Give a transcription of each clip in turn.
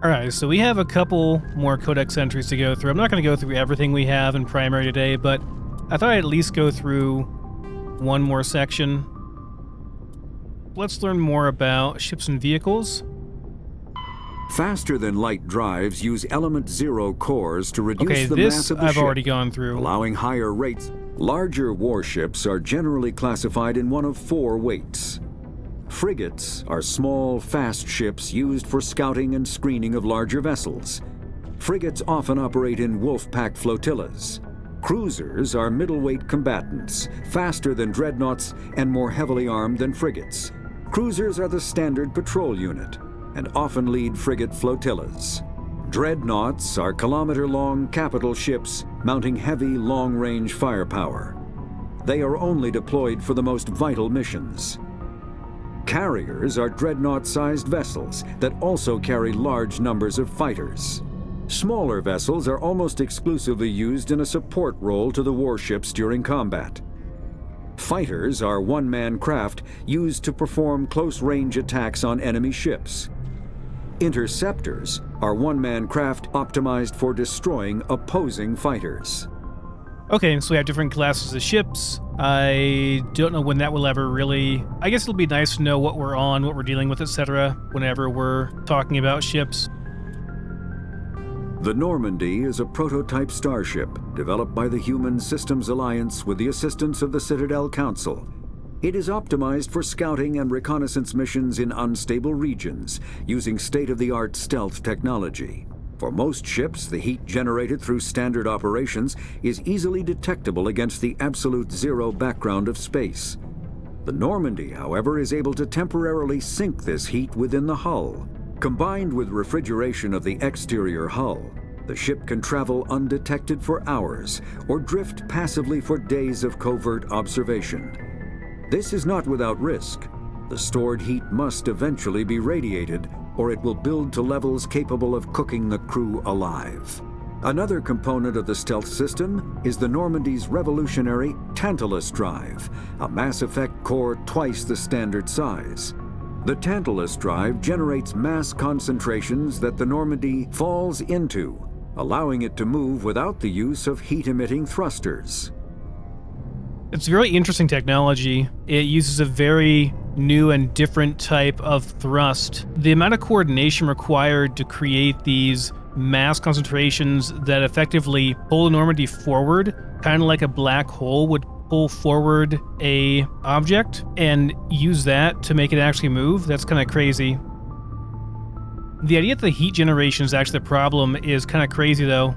Alright, so we have a couple more codex entries to go through. I'm not going to go through everything we have in primary today, but I thought I'd at least go through one more section. Let's learn more about ships and vehicles. Faster-than-light drives use element 0 cores to reduce the mass of the I've ship, already gone through. allowing higher rates. Larger warships are generally classified in one of 4 weights. Frigates are small, fast ships used for scouting and screening of larger vessels. Frigates often operate in wolf-pack flotillas. Cruisers are middleweight combatants, faster than dreadnoughts and more heavily armed than frigates. Cruisers are the standard patrol unit and often lead frigate flotillas. Dreadnoughts are kilometer-long capital ships mounting heavy, long-range firepower. They are only deployed for the most vital missions. Carriers are dreadnought-sized vessels that also carry large numbers of fighters. Smaller vessels are almost exclusively used in a support role to the warships during combat. Fighters are one-man craft used to perform close-range attacks on enemy ships. Interceptors are one-man craft optimized for destroying opposing fighters. Okay, so we have different classes of ships. I don't know when that will ever really... I guess it'll be nice to know what we're on, what we're dealing with, etc. whenever we're talking about ships. The Normandy is a prototype starship developed by the Human Systems Alliance with the assistance of the Citadel Council. It is optimized for scouting and reconnaissance missions in unstable regions using state-of-the-art stealth technology. For most ships, the heat generated through standard operations is easily detectable against the absolute zero background of space. The Normandy, however, is able to temporarily sink this heat within the hull. Combined with refrigeration of the exterior hull, the ship can travel undetected for hours or drift passively for days of covert observation. This is not without risk. The stored heat must eventually be radiated, or it will build to levels capable of cooking the crew alive. Another component of the stealth system is the Normandy's revolutionary Tantalus drive, a Mass Effect core twice the standard size. The Tantalus drive generates mass concentrations that the Normandy falls into, allowing it to move without the use of heat-emitting thrusters. It's very interesting technology. It uses a very new and different type of thrust. The amount of coordination required to create these mass concentrations that effectively pull the Normandy forward, kind of like a black hole would pull forward a object, and use that to make it actually move, that's kind of crazy. The idea that the heat generation is actually the problem is kind of crazy, though.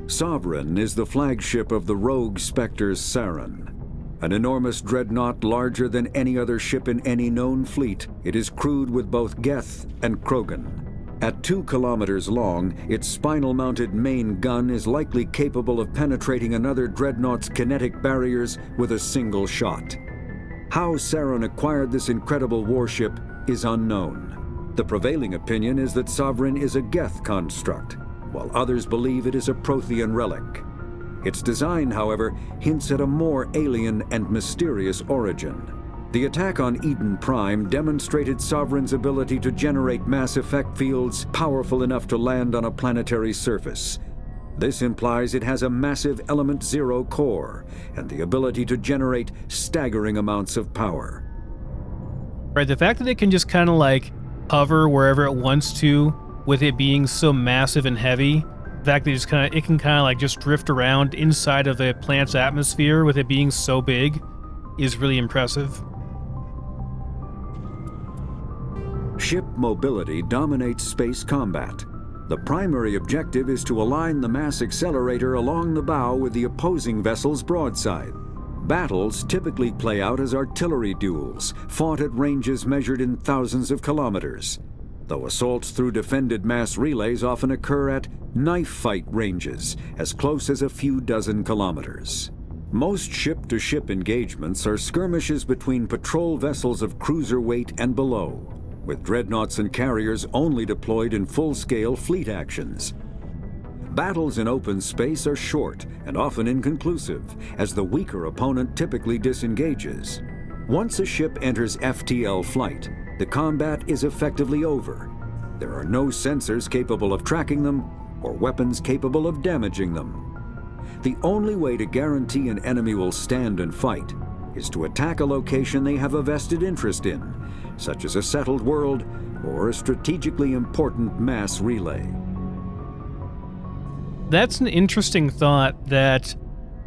Sovereign is the flagship of the rogue Spectre's Saren. An enormous dreadnought larger than any other ship in any known fleet, it is crewed with both Geth and Krogan. At 2 kilometers long, its spinal-mounted main gun is likely capable of penetrating another dreadnought's kinetic barriers with a single shot. How Saren acquired this incredible warship is unknown. The prevailing opinion is that Sovereign is a Geth construct, while others believe it is a Prothean relic. Its design, however, hints at a more alien and mysterious origin. The attack on Eden Prime demonstrated Sovereign's ability to generate mass effect fields powerful enough to land on a planetary surface. This implies it has a massive Element 0 core and the ability to generate staggering amounts of power. Right, the fact that it can just kind of like hover wherever it wants to, with it being so massive and heavy, the fact that it can kind of like just drift around inside of a planet's atmosphere with it being so big is really impressive. Ship mobility dominates space combat. The primary objective is to align the mass accelerator along the bow with the opposing vessel's broadside. Battles typically play out as artillery duels, fought at ranges measured in thousands of kilometers, though assaults through defended mass relays often occur at knife fight ranges, as close as a few dozen kilometers. Most ship-to-ship engagements are skirmishes between patrol vessels of cruiser weight and below, with dreadnoughts and carriers only deployed in full-scale fleet actions. Battles in open space are short and often inconclusive, as the weaker opponent typically disengages. Once a ship enters FTL flight, the combat is effectively over. There are no sensors capable of tracking them or weapons capable of damaging them. The only way to guarantee an enemy will stand and fight is to attack a location they have a vested interest in, such as a settled world or a strategically important mass relay. That's an interesting thought, that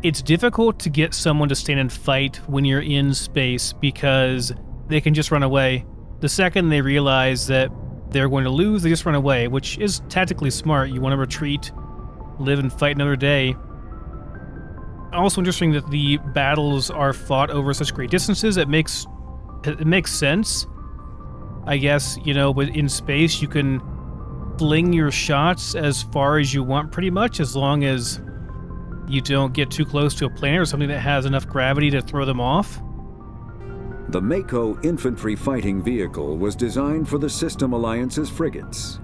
it's difficult to get someone to stand and fight when you're in space because they can just run away. The second they realize that they're going to lose, they just run away, which is tactically smart. You want to retreat, live and fight another day. Also interesting that the battles are fought over such great distances. It makes sense. I guess, but in space you can fling your shots as far as you want pretty much, as long as you don't get too close to a planet or something that has enough gravity to throw them off. The Mako infantry fighting vehicle was designed for the System Alliance's frigates.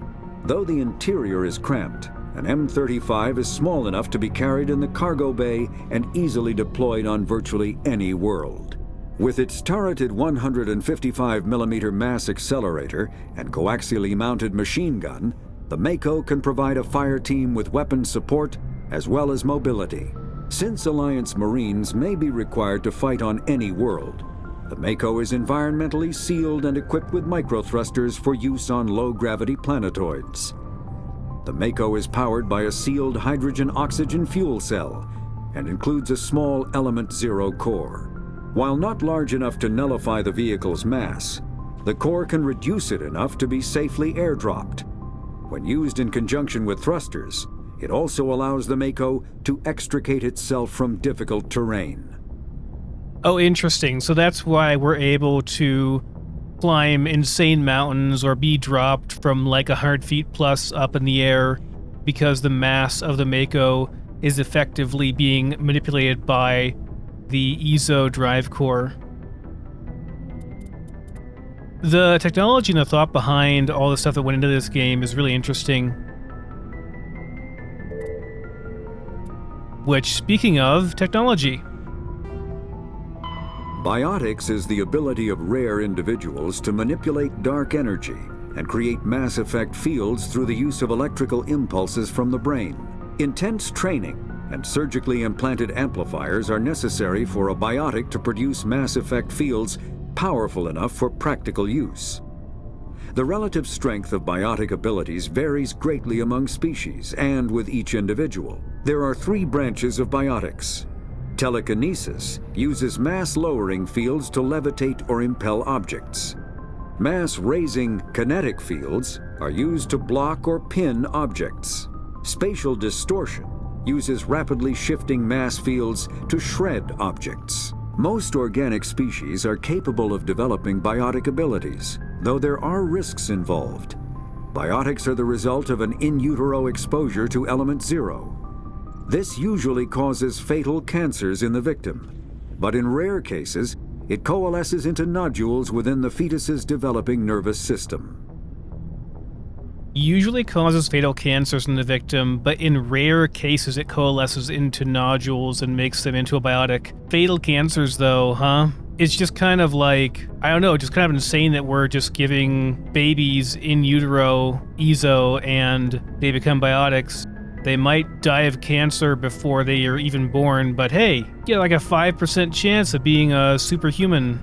Though the interior is cramped, an M35 is small enough to be carried in the cargo bay and easily deployed on virtually any world. With its turreted 155mm mass accelerator and coaxially mounted machine gun, the Mako can provide a fire team with weapon support as well as mobility. Since Alliance Marines may be required to fight on any world, the Mako is environmentally sealed and equipped with microthrusters for use on low-gravity planetoids. The Mako is powered by a sealed hydrogen-oxygen fuel cell and includes a small Element Zero core. While not large enough to nullify the vehicle's mass, the core can reduce it enough to be safely airdropped. When used in conjunction with thrusters, it also allows the Mako to extricate itself from difficult terrain. Oh, interesting. So that's why we're able to climb insane mountains or be dropped from like 100 feet plus up in the air, because the mass of the Mako is effectively being manipulated by the EZO drive core. The technology and the thought behind all the stuff that went into this game is really interesting. Which, speaking of technology, Biotics is the ability of rare individuals to manipulate dark energy and create mass effect fields through the use of electrical impulses from the brain. Intense training and surgically implanted amplifiers are necessary for a biotic to produce mass effect fields powerful enough for practical use. The relative strength of biotic abilities varies greatly among species and with each individual. There are 3 branches of biotics. Telekinesis uses mass-lowering fields to levitate or impel objects. Mass-raising kinetic fields are used to block or pin objects. Spatial distortion uses rapidly shifting mass fields to shred objects. Most organic species are capable of developing biotic abilities, though there are risks involved. Biotics are the result of an in utero exposure to Element Zero. This usually causes fatal cancers in the victim, but in rare cases, it coalesces into nodules within the fetus's developing nervous system. usually causes fatal cancers in the victim, but in rare cases it coalesces into nodules and makes them into a biotic. Fatal cancers though, huh? It's just kind of like, I don't know, just kind of insane that we're just giving babies in utero EZO and they become biotics. They might die of cancer before they are even born, but hey, you get like a 5% chance of being a superhuman.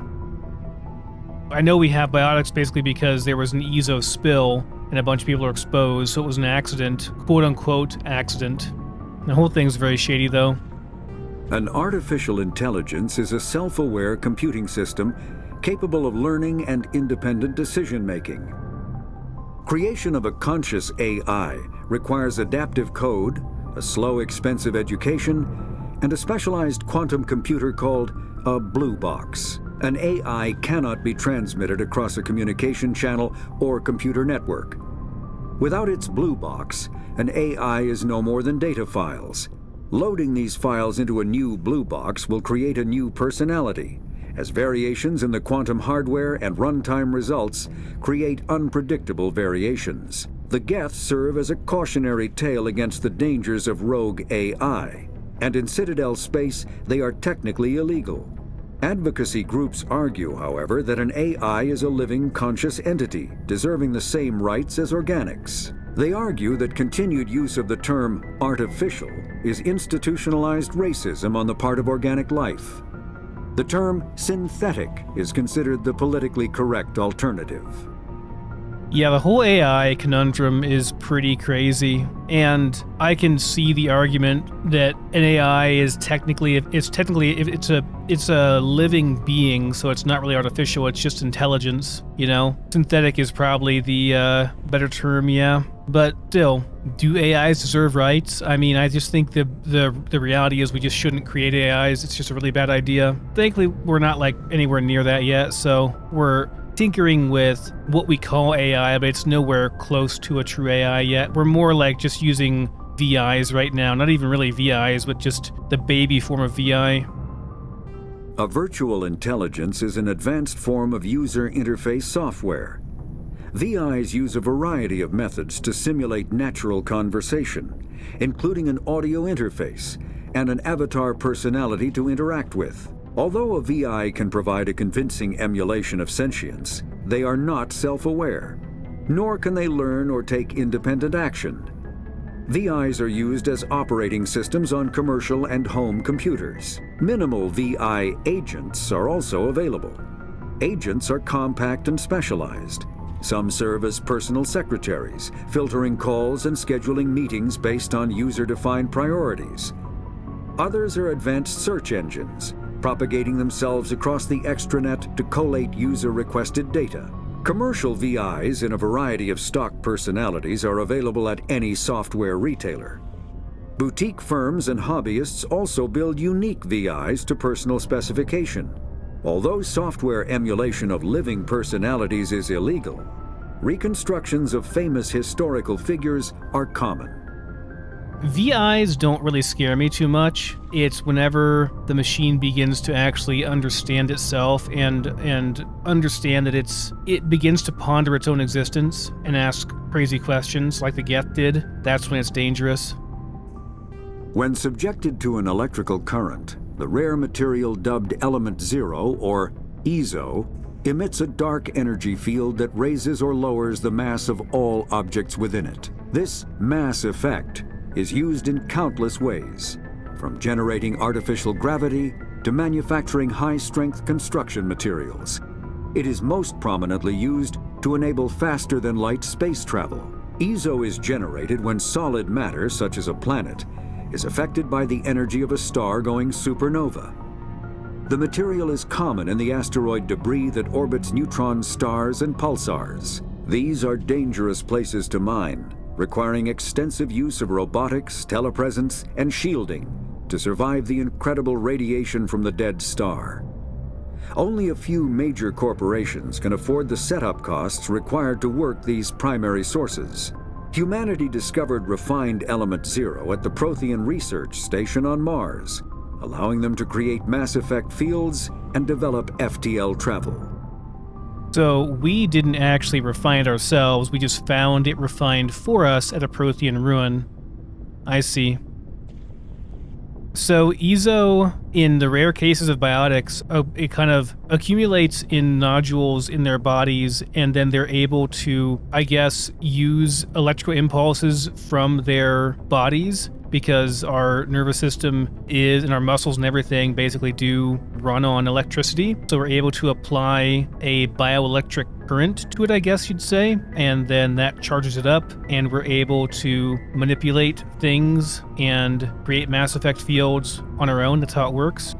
I know we have biotics basically because there was an EZO spill and a bunch of people are exposed, so it was an accident, quote-unquote accident. The whole thing's very shady though. An artificial intelligence is a self-aware computing system capable of learning and independent decision-making. Creation of a conscious AI requires adaptive code, a slow, expensive education, and a specialized quantum computer called a blue box. An AI cannot be transmitted across a communication channel or computer network. Without its blue box, an AI is no more than data files. Loading these files into a new blue box will create a new personality, as variations in the quantum hardware and runtime results create unpredictable variations. The Geth serve as a cautionary tale against the dangers of rogue AI, and in Citadel space they are technically illegal. Advocacy groups argue, however, that an AI is a living, conscious entity, deserving the same rights as organics. They argue that continued use of the term artificial is institutionalized racism on the part of organic life. The term synthetic is considered the politically correct alternative. Yeah, the whole AI conundrum is pretty crazy, and I can see the argument that an AI is technically it's a living being, so it's not really artificial, it's just intelligence, you know? Synthetic is probably the better term, yeah. But still, do AIs deserve rights? I mean, I just think the reality is we just shouldn't create AIs. It's just a really bad idea. Thankfully, we're not like anywhere near that yet, so we're tinkering with what we call AI, but it's nowhere close to a true AI yet. We're more like just using VIs right now. Not even really VIs, but just the baby form of VI. A virtual intelligence is an advanced form of user interface software. VIs use a variety of methods to simulate natural conversation, including an audio interface and an avatar personality to interact with. Although a VI can provide a convincing emulation of sentience, they are not self-aware, nor can they learn or take independent action. VIs are used as operating systems on commercial and home computers. Minimal VI agents are also available. Agents are compact and specialized. Some serve as personal secretaries, filtering calls and scheduling meetings based on user-defined priorities. Others are advanced search engines, propagating themselves across the extranet to collate user-requested data. Commercial VIs in a variety of stock personalities are available at any software retailer. Boutique firms and hobbyists also build unique VIs to personal specification. Although software emulation of living personalities is illegal, reconstructions of famous historical figures are common. VIs don't really scare me too much. It's whenever the machine begins to actually understand itself and understand that it begins to ponder its own existence and ask crazy questions like the Geth did. That's when it's dangerous. When subjected to an electrical current, the rare material dubbed Element Zero, or EZO, emits a dark energy field that raises or lowers the mass of all objects within it. This mass effect is used in countless ways, from generating artificial gravity to manufacturing high-strength construction materials. It is most prominently used to enable faster-than-light space travel. EZO is generated when solid matter, such as a planet, is affected by the energy of a star going supernova. The material is common in the asteroid debris that orbits neutron stars and pulsars. These are dangerous places to mine, requiring extensive use of robotics, telepresence, and shielding to survive the incredible radiation from the dead star. Only a few major corporations can afford the setup costs required to work these primary sources. Humanity discovered refined Element Zero at the Prothean Research Station on Mars, allowing them to create mass effect fields and develop FTL travel. So we didn't actually refine it ourselves, we just found it refined for us at a Prothean ruin. I see. So EZO, in the rare cases of biotics, it kind of accumulates in nodules in their bodies, and then they're able to, I guess, use electrical impulses from their bodies, because our nervous system is, and our muscles and everything basically do run on electricity. So we're able to apply a bioelectric current to it, I guess you'd say, and then that charges it up, and we're able to manipulate things and create Mass Effect fields on our own. That's how it works.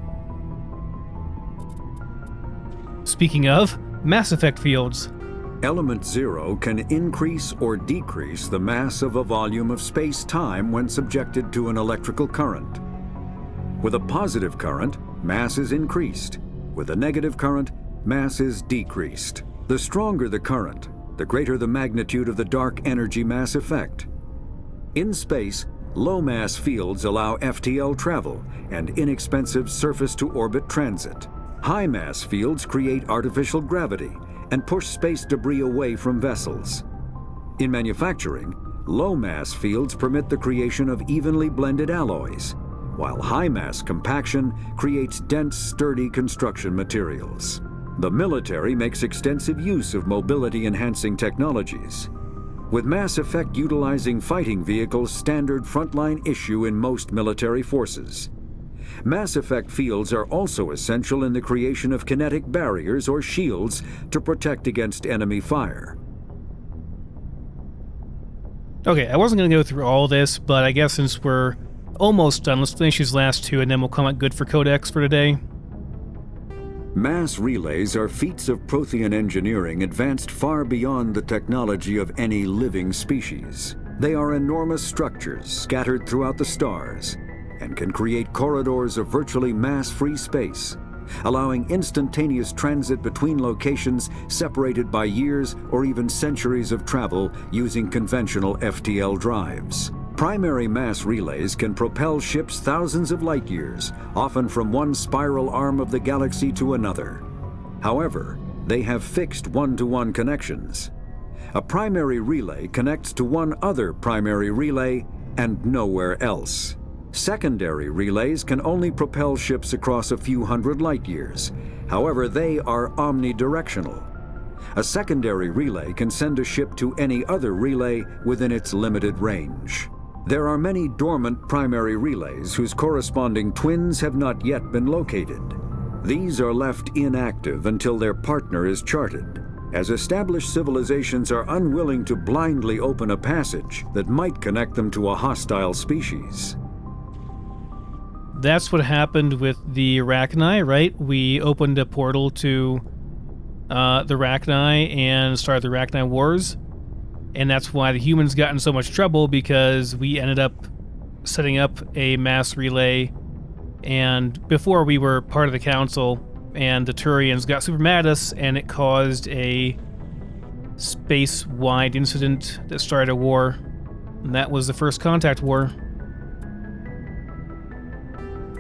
Speaking of Mass Effect fields, Element Zero can increase or decrease the mass of a volume of space-time when subjected to an electrical current. With a positive current, mass is increased. With a negative current, mass is decreased. The stronger the current, the greater the magnitude of the dark energy mass effect. In space, low-mass fields allow FTL travel and inexpensive surface-to-orbit transit. High-mass fields create artificial gravity and push space debris away from vessels. In manufacturing, low-mass fields permit the creation of evenly blended alloys, while high-mass compaction creates dense, sturdy construction materials. The military makes extensive use of mobility-enhancing technologies, with Mass Effect utilizing fighting vehicles standard frontline issue in most military forces. Mass Effect fields are also essential in the creation of kinetic barriers or shields to protect against enemy fire. Okay, I wasn't going to go through all this, but I guess since we're almost done, let's finish these last two and then we'll call it good for Codex for today. Mass relays are feats of Prothean engineering advanced far beyond the technology of any living species. They are enormous structures scattered throughout the stars and can create corridors of virtually mass-free space, allowing instantaneous transit between locations separated by years or even centuries of travel using conventional FTL drives. Primary mass relays can propel ships thousands of light years, often from one spiral arm of the galaxy to another. However, they have fixed one-to-one connections. A primary relay connects to one other primary relay and nowhere else. Secondary relays can only propel ships across a few hundred light years. However, they are omnidirectional. A secondary relay can send a ship to any other relay within its limited range. There are many dormant primary relays whose corresponding twins have not yet been located. These are left inactive until their partner is charted, as established civilizations are unwilling to blindly open a passage that might connect them to a hostile species. That's what happened with the Arachni, right? We opened a portal to the Arachni and started the Arachni Wars. And that's why the humans got in so much trouble, because we ended up setting up a mass relay. And before we were part of the council, and the Turians got super mad at us, and it caused a space-wide incident that started a war. And that was the First Contact War.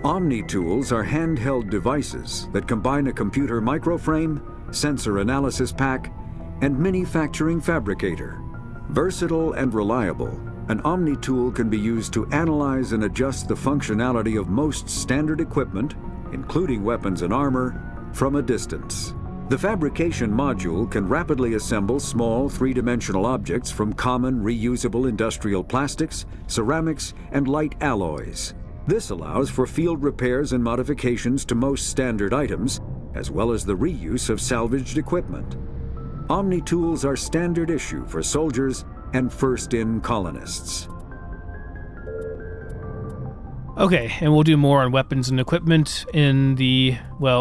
Omni-tools are handheld devices that combine a computer microframe, sensor analysis pack, and manufacturing fabricator. Versatile and reliable, an Omni-tool can be used to analyze and adjust the functionality of most standard equipment, including weapons and armor, from a distance. The fabrication module can rapidly assemble small three-dimensional objects from common reusable industrial plastics, ceramics, and light alloys. This allows for field repairs and modifications to most standard items, as well as the reuse of salvaged equipment. Omni-tools are standard issue for soldiers and first-in colonists. Okay, and we'll do more on weapons and equipment in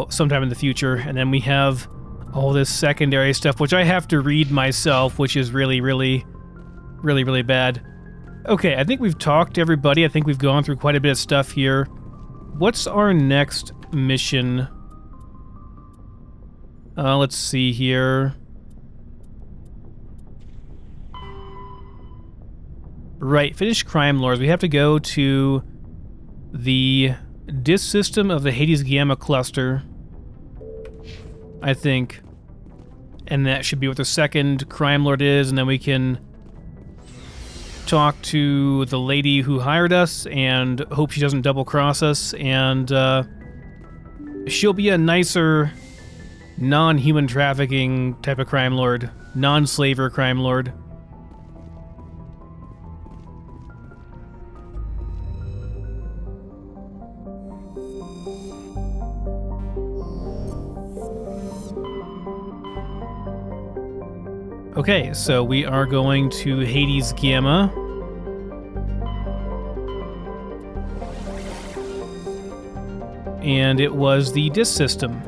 sometime in the future. And then we have all this secondary stuff, which I have to read myself, which is really, really, really, really bad. Okay, I think we've talked to everybody. I think we've gone through quite a bit of stuff here. What's our next mission? Let's see here. Right, finish crime lords. We have to go to the disk system of the Hades Gamma cluster, I think. And that should be what the second crime lord is, and then we can talk to the lady who hired us and hope she doesn't double cross us, and she'll be a nicer non-human trafficking type of crime lord, non-slaver crime lord. Okay, so we are going to Hades Gamma. And it was the disk system.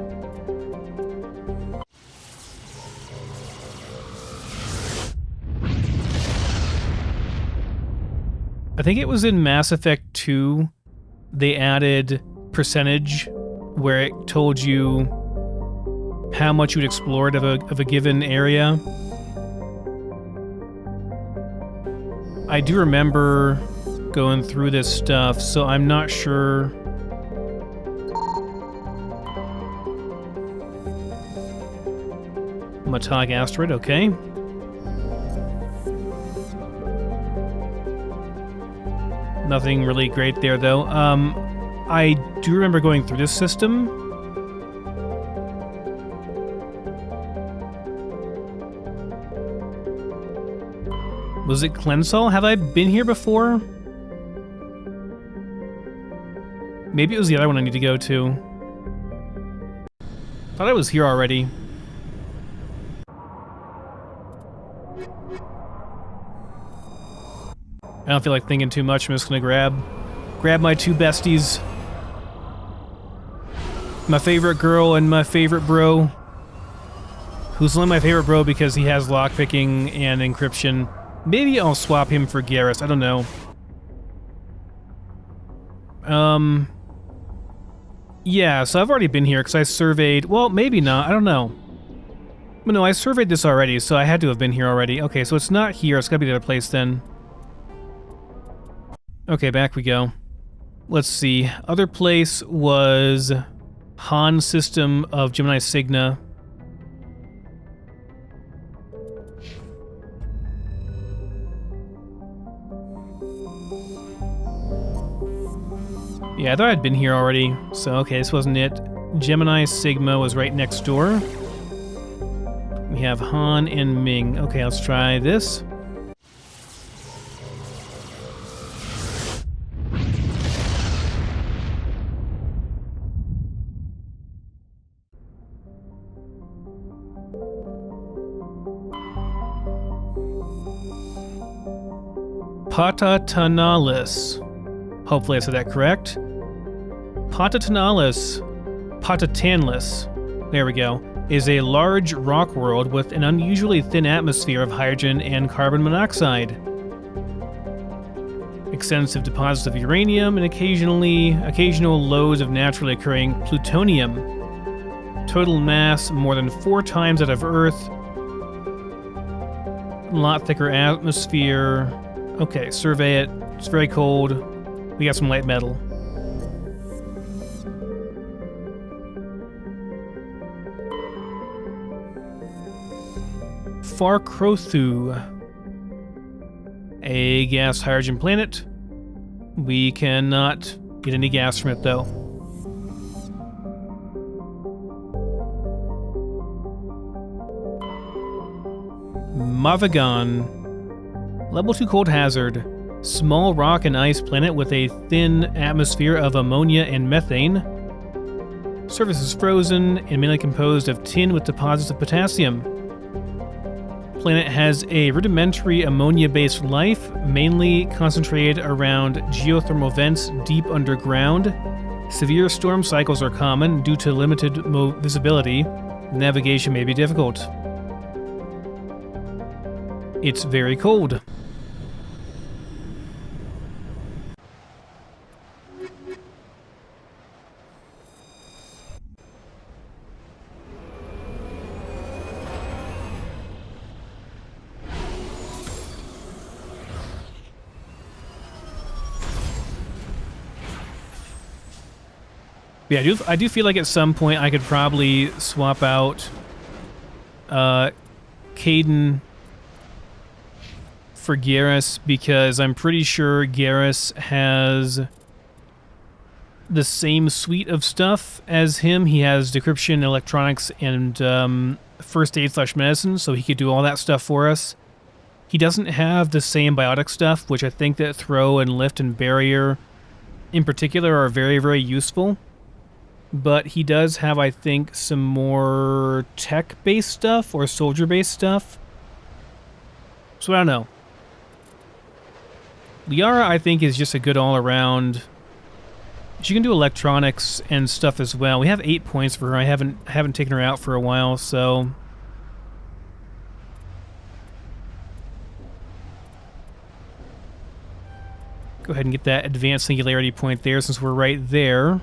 I think it was in Mass Effect 2, they added percentage, where it told you how much you'd explored of a given area. I do remember going through this stuff, so I'm not sure. Metallic asteroid, okay. Nothing really great there, though. I do remember going through this system. Was it Cleansall? Have I been here before? Maybe it was the other one I need to go to. Thought I was here already. I don't feel like thinking too much. I'm just gonna grab my two besties. My favorite girl and my favorite bro. Who's only my favorite bro because he has lockpicking and encryption. Maybe I'll swap him for Garrus. I don't know. Yeah, so I've already been here because I surveyed... Well, maybe not. I don't know. But no, I surveyed this already, so I had to have been here already. Okay, so it's not here. It's got to be the other place then. Okay, back we go. Let's see. Other place was Han system of Gemini Cygna. Yeah, I thought I'd been here already. So, okay, this wasn't it. Gemini Sigma was right next door. We have Han and Ming. Okay, let's try this. Patatanalis. Hopefully I said that correct. Patatanalis, there we go, is a large rock world with an unusually thin atmosphere of hydrogen and carbon monoxide. Extensive deposits of uranium and occasional loads of naturally occurring plutonium. Total mass more than 4 times that of Earth. A lot thicker atmosphere. Okay, survey it. It's very cold. We got some light metal. Farkrothu. A gas hydrogen planet. We cannot get any gas from it though. Mavagon. Level 2 cold hazard. Small rock and ice planet with a thin atmosphere of ammonia and methane. Surface is frozen and mainly composed of tin with deposits of potassium. Planet has a rudimentary ammonia-based life, mainly concentrated around geothermal vents deep underground. Severe storm cycles are common due to limited visibility. Navigation may be difficult. It's very cold. Yeah, I do feel like at some point I could probably swap out Caden for Garrus, because I'm pretty sure Garrus has the same suite of stuff as him. He has decryption, electronics, and first aid / medicine, so he could do all that stuff for us. He doesn't have the same biotic stuff, which I think that throw and lift and barrier in particular are very, very useful. But he does have, I think, some more tech-based stuff or soldier-based stuff. So I don't know. Liara, I think, is just a good all-around. She can do electronics and stuff as well. We have 8 points for her. I haven't taken her out for a while, so go ahead and get that advanced singularity point there since we're right there.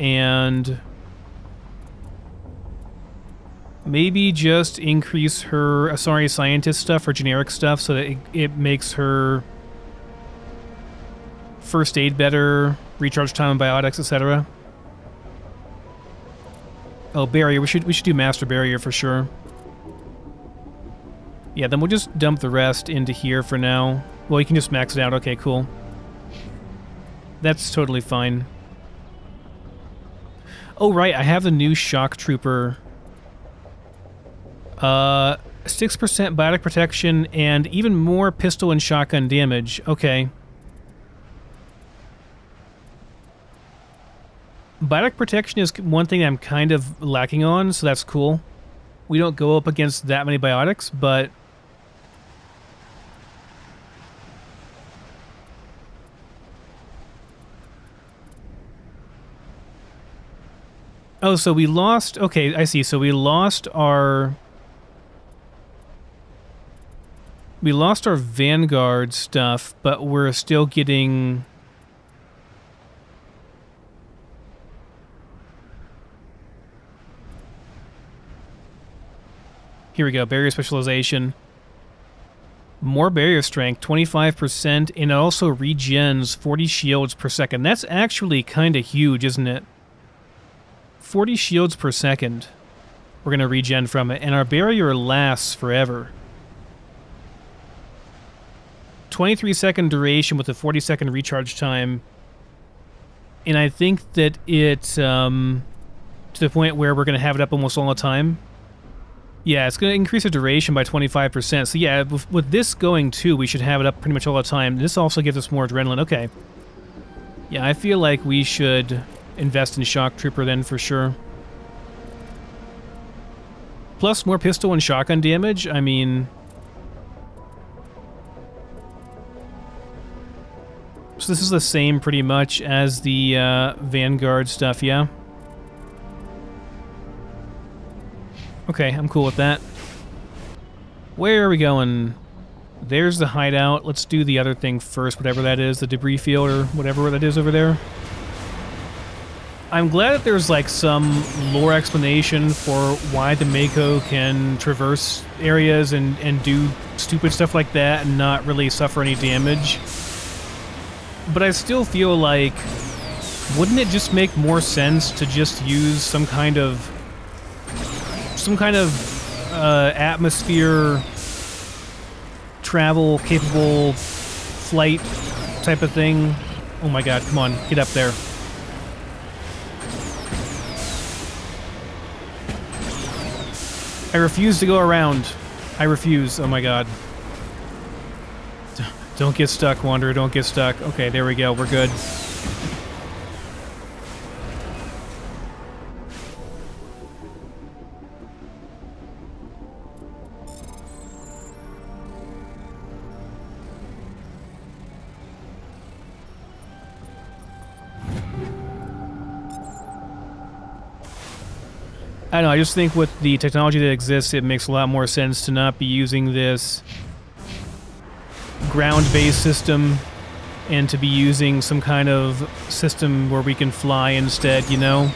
And maybe just increase her Asari scientist stuff or generic stuff so that it makes her first aid better, recharge time on biotics, etc. Oh, barrier. We should do master barrier for sure. Yeah, then we'll just dump the rest into here for now. Well, you can just max it out. Okay, cool. That's totally fine. Oh, right, I have the new shock trooper. 6% biotic protection and even more pistol and shotgun damage. Okay. Biotic protection is one thing I'm kind of lacking on, so that's cool. We don't go up against that many biotics, but... Oh, so we lost... Okay, I see. So we lost our... We lost our Vanguard stuff, but we're still getting... Here we go, barrier specialization. More barrier strength, 25%, and it also regens 40 shields per second. That's actually kind of huge, isn't it? 40 shields per second we're going to regen from it, and our barrier lasts forever. 23-second duration with a 40-second recharge time. And I think that it, to the point where we're going to have it up almost all the time. Yeah, it's going to increase the duration by 25%. So yeah, with this going too, we should have it up pretty much all the time. This also gives us more adrenaline. Okay. Yeah, I feel like we should invest in Shock Trooper then for sure. Plus more pistol and shotgun damage. I mean... So this is the same pretty much as the Vanguard stuff, yeah? Okay, I'm cool with that. Where are we going? There's the hideout. Let's do the other thing first, whatever that is, the debris field or whatever that is over there. I'm glad that there's like some lore explanation for why the Mako can traverse areas and do stupid stuff like that and not really suffer any damage. But I still feel like, wouldn't it just make more sense to just use some kind of atmosphere travel capable flight type of thing? Oh my god, come on, get up there. I refuse to go around. I refuse, oh my god. Don't get stuck, Wanderer, don't get stuck. Okay, there we go, we're good. I don't know, I just think with the technology that exists, it makes a lot more sense to not be using this ground-based system and to be using some kind of system where we can fly instead, you know?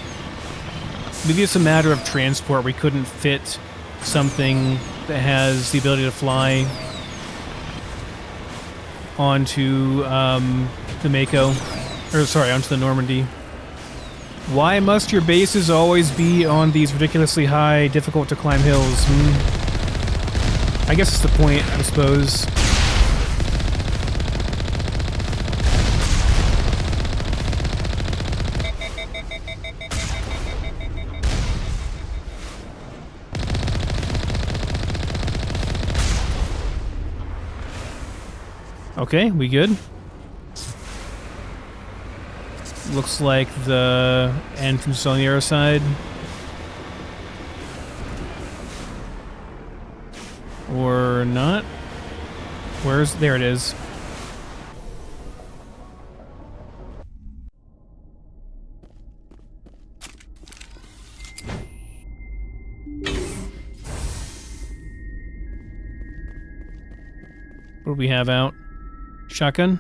Maybe it's a matter of transport. We couldn't fit something that has the ability to fly onto the Mako. Or, sorry, onto the Normandy. Why must your bases always be on these ridiculously high, difficult-to-climb hills? I guess it's the point, I suppose. Okay, we good? Looks like the entrance is on the other side. Or not? Where's... there it is. What do we have out? Shotgun?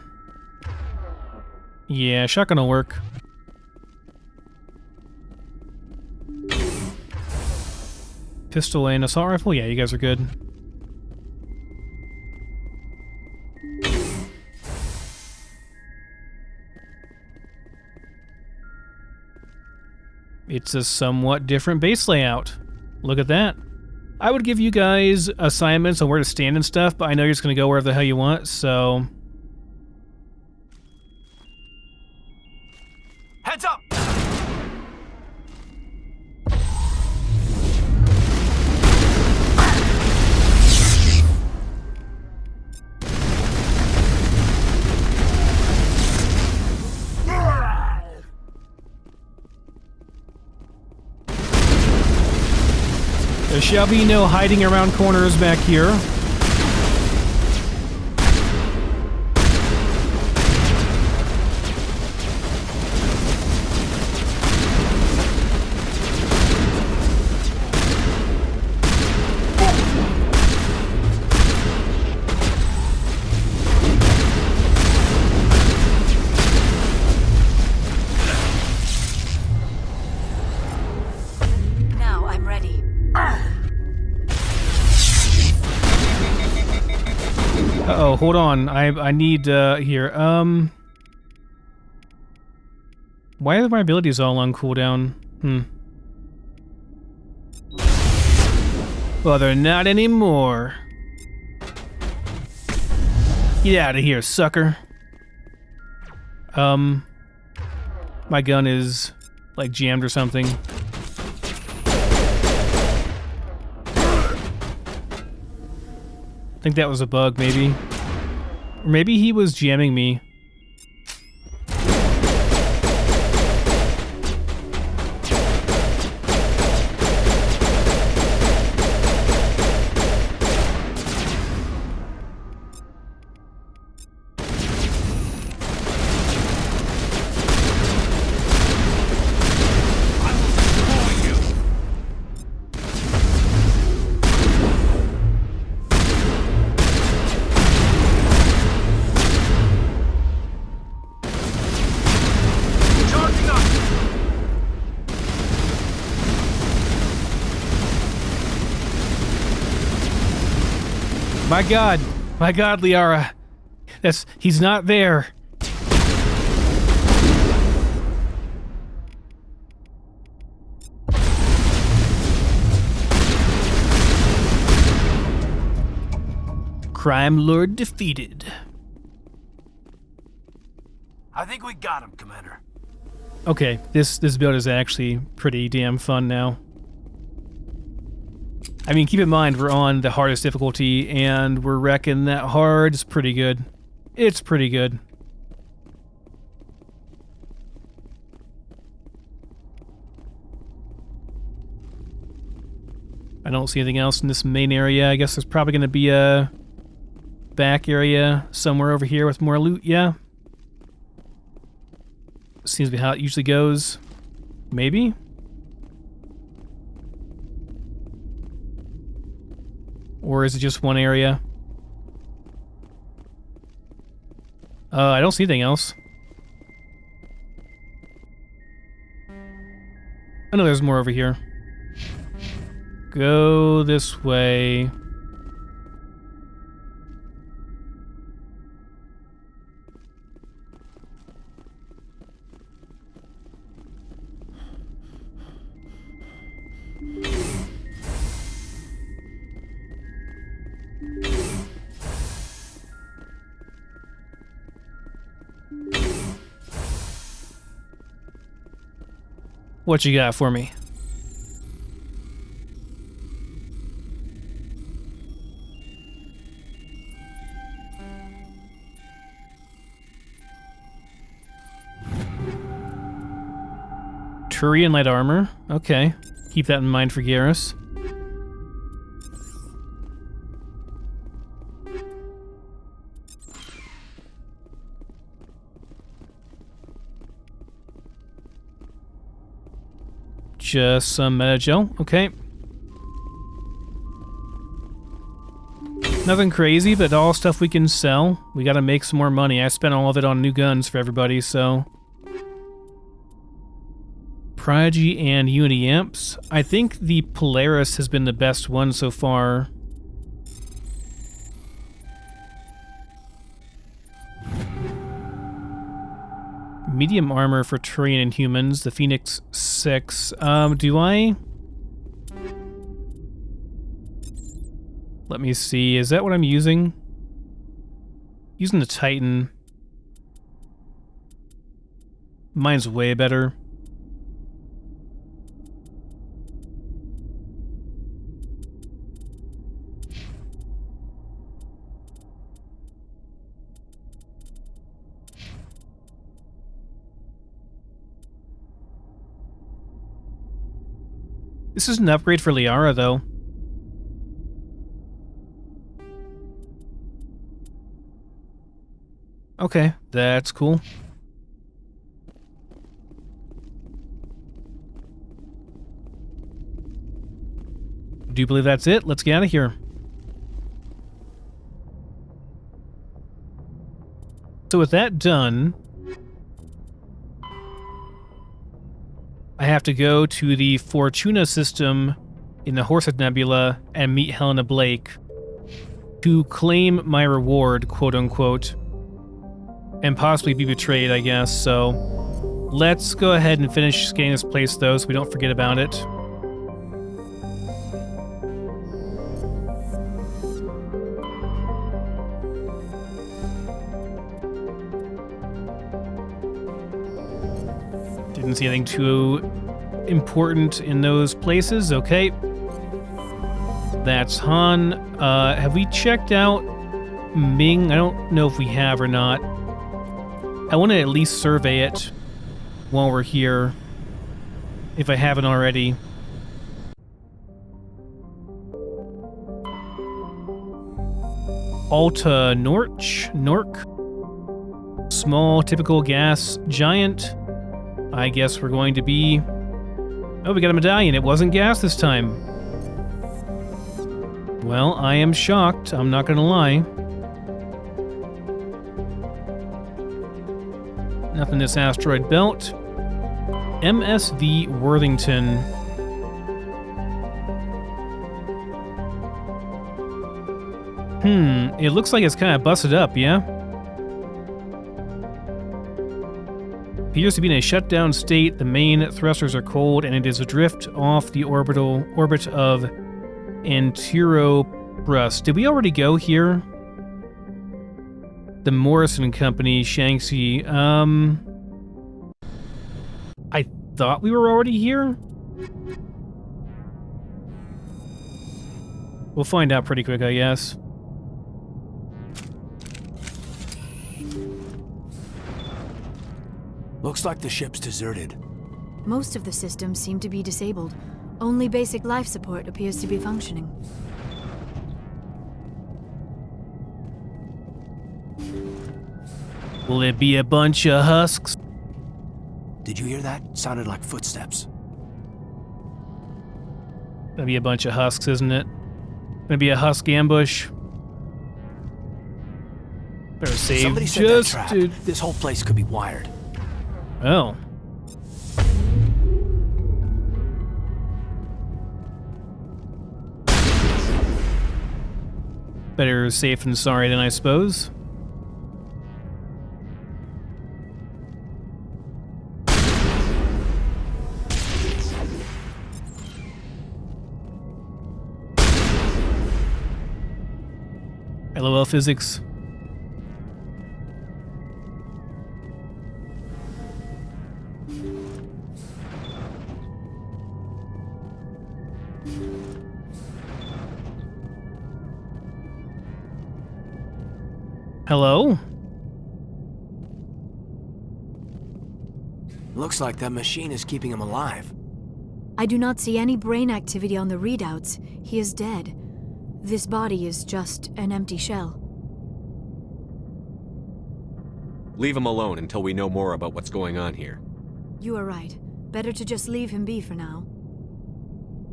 Yeah, shotgun will work. Pistol and assault rifle? Yeah, you guys are good. It's a somewhat different base layout. Look at that. I would give you guys assignments on where to stand and stuff, but I know you're just going to go wherever the hell you want, so... There shall be no hiding around corners back here. Now I'm ready. Uh-oh, hold on. I need, here, why are my abilities all on cooldown? Well, they're not anymore. Get out of here, sucker. My gun is, like, jammed or something. I think that was a bug, maybe. Or maybe he was jamming me. My God, Liara. He's not there. Crime Lord defeated. I think we got him, Commander. Okay, this build is actually pretty damn fun now. I mean, keep in mind, we're on the hardest difficulty, and we're wrecking that hard. It's pretty good. It's pretty good. I don't see anything else in this main area. I guess there's probably going to be a back area somewhere over here with more loot, yeah? Seems to be how it usually goes. Maybe? Or is it just one area? I don't see anything else. I know there's more over here. Go this way. What you got for me? Turian light armor. Okay. Keep that in mind for Garrus. Just some gel. Okay. Nothing crazy, but all stuff we can sell. We gotta make some more money. I spent all of it on new guns for everybody, so... Prodigy and Unity amps. I think the Polaris has been the best one so far. Medium armor for Turian and humans. The Phoenix 6. Do I... Let me see. Is that what I'm using? Using the Titan. Mine's way better. This is an upgrade for Liara, though. Okay, that's cool. Do you believe that's it? Let's get out of here. So with that done, I have to go to the Fortuna system in the Horsehead Nebula and meet Helena Blake to claim my reward, quote unquote, and possibly be betrayed, I guess. So let's go ahead and finish scanning this place, though, so we don't forget about it. Didn't see anything too important in those places. Okay. That's Han. Have we checked out Ming? I don't know if we have or not. I want to at least survey it while we're here, if I haven't already. Alta Nork. Small, typical gas giant. I guess we're going to be... Oh, we got a medallion. It wasn't gas this time. Well, I am shocked. I'm not going to lie. Nothing in this asteroid belt. MSV Worthington. It looks like it's kind of busted up, yeah? Appears to be in a shutdown state. The main thrusters are cold, and it is adrift off the orbit of Antiropus. Did we already go here? The Morrison Company, Shanxi. I thought we were already here? We'll find out pretty quick, I guess. Looks like the ship's deserted. Most of the systems seem to be disabled. Only basic life support appears to be functioning. Will it be a bunch of husks? Did you hear that? Sounded like footsteps. Gonna be a bunch of husks, isn't it? Gonna be a husk ambush. Better save. Somebody set that trap. This whole place could be wired. Oh. Better safe than sorry, then, I suppose. LOL physics. Hello? Looks like that machine is keeping him alive. I do not see any brain activity on the readouts. He is dead. This body is just an empty shell. Leave him alone until we know more about what's going on here. You are right. Better to just leave him be for now.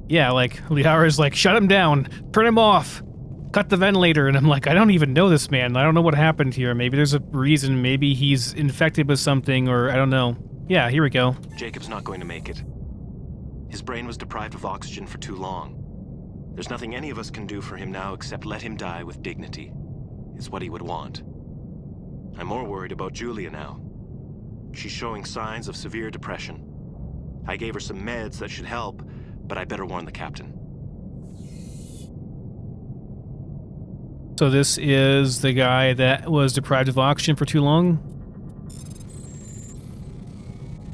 Yeah, like, Liara's like, shut him down, turn him off, cut the ventilator, and I'm like, I don't even know this man, I don't know what happened here, maybe there's a reason, maybe he's infected with something, or I don't know. Yeah, here we go. Jacob's not going to make it. His brain was deprived of oxygen for too long. There's nothing any of us can do for him now except let him die with dignity. Is what he would want. I'm more worried about Julia now. She's showing signs of severe depression. I gave her some meds that should help, but I better warn the captain. So this is the guy that was deprived of oxygen for too long?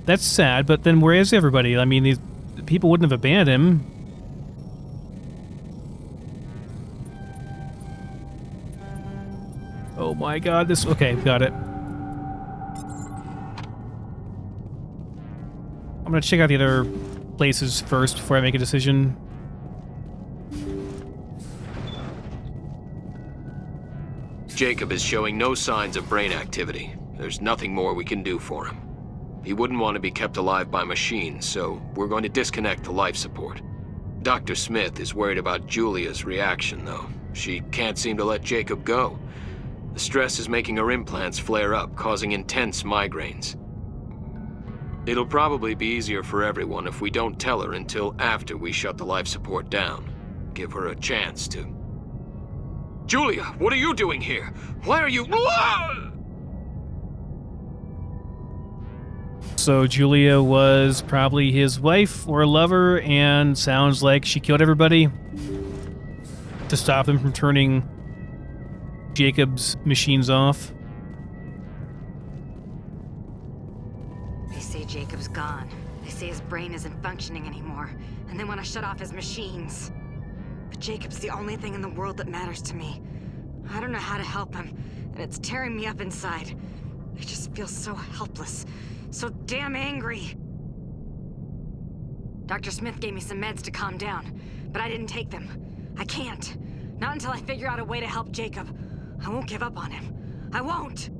That's sad, but then where is everybody? I mean, these people wouldn't have abandoned him. Oh my god, this... Okay, got it. I'm gonna check out the other places first before I make a decision. Jacob is showing no signs of brain activity. There's nothing more we can do for him. He wouldn't want to be kept alive by machines, so we're going to disconnect the life support. Dr. Smith is worried about Julia's reaction, though. She can't seem to let Jacob go. The stress is making her implants flare up, causing intense migraines. It'll probably be easier for everyone if we don't tell her until after we shut the life support down. Give her a chance to... Julia, what are you doing here? Why are you... So Julia was probably his wife or lover, and sounds like she killed everybody to stop them from turning Jacob's machines off. They say Jacob's gone. They say his brain isn't functioning anymore, and they want to shut off his machines. But Jacob's the only thing in the world that matters to me. I don't know how to help him, and it's tearing me up inside. I just feel so helpless, so damn angry. Dr. Smith gave me some meds to calm down, but I didn't take them. I can't. Not until I figure out a way to help Jacob. I won't give up on him. I won't!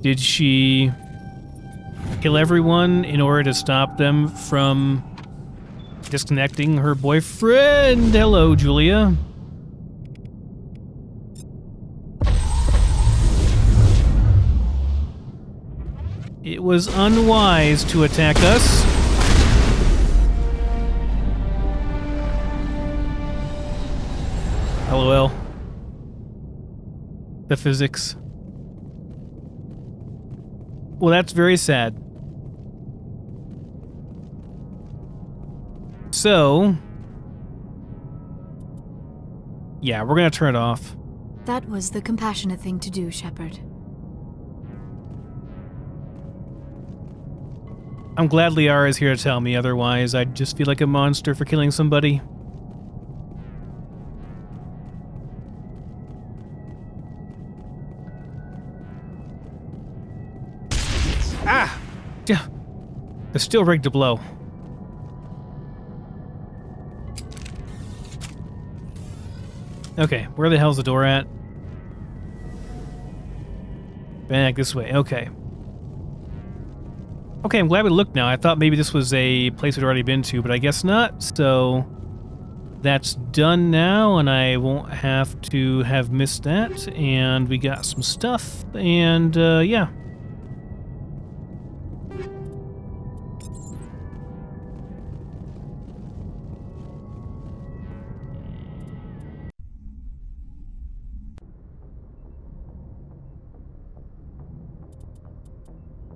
Did she kill everyone in order to stop them from disconnecting her boyfriend? Hello, Julia. It was unwise to attack us. LOL. The physics. Well, that's very sad. So... yeah, we're gonna turn it off. That was the compassionate thing to do, Shepard. I'm glad Liara is here to tell me, otherwise I'd just feel like a monster for killing somebody. Ah! Yeah. They're still rigged to blow. Okay, where the hell's the door at? Back this way, okay. Okay, I'm glad we looked now. I thought maybe this was a place we'd already been to, but I guess not. So that's done now, and I won't have to have missed that. And we got some stuff, and yeah.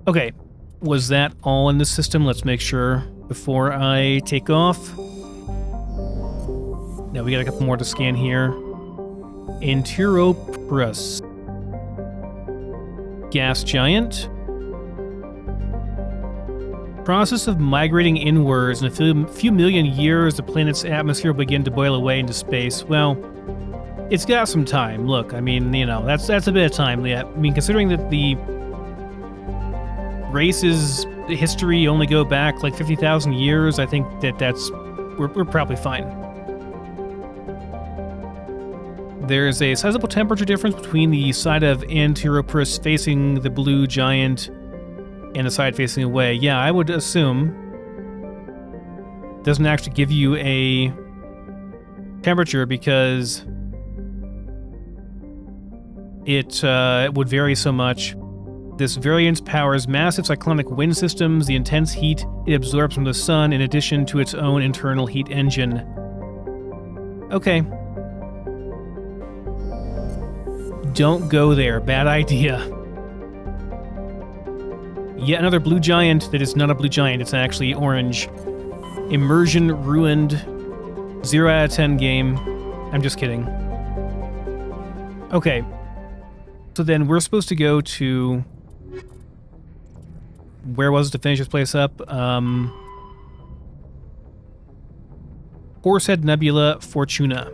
Okay. Was that all in the system? Let's make sure before I take off. Now we got a couple more to scan here. Antiroprus. Gas giant. Process of migrating inwards. In a few million years, the planet's atmosphere will begin to boil away into space. Well, it's got some time. Look, I mean, you know, that's a bit of time yet. I mean, considering that the race's history only go back like 50,000 years, I think we're probably fine. There's a sizable temperature difference between the side of Antiroprus facing the blue giant and the side facing away. Yeah, I would assume it doesn't actually give you a temperature because it would vary so much. This variance powers massive cyclonic wind systems, the intense heat it absorbs from the sun, in addition to its own internal heat engine. Okay. Don't go there. Bad idea. Yet another blue giant that is not a blue giant. It's actually orange. Immersion ruined. 0 out of 10 game. I'm just kidding. Okay. So then we're supposed to go to... where was it to finish this place up? Horsehead Nebula Fortuna.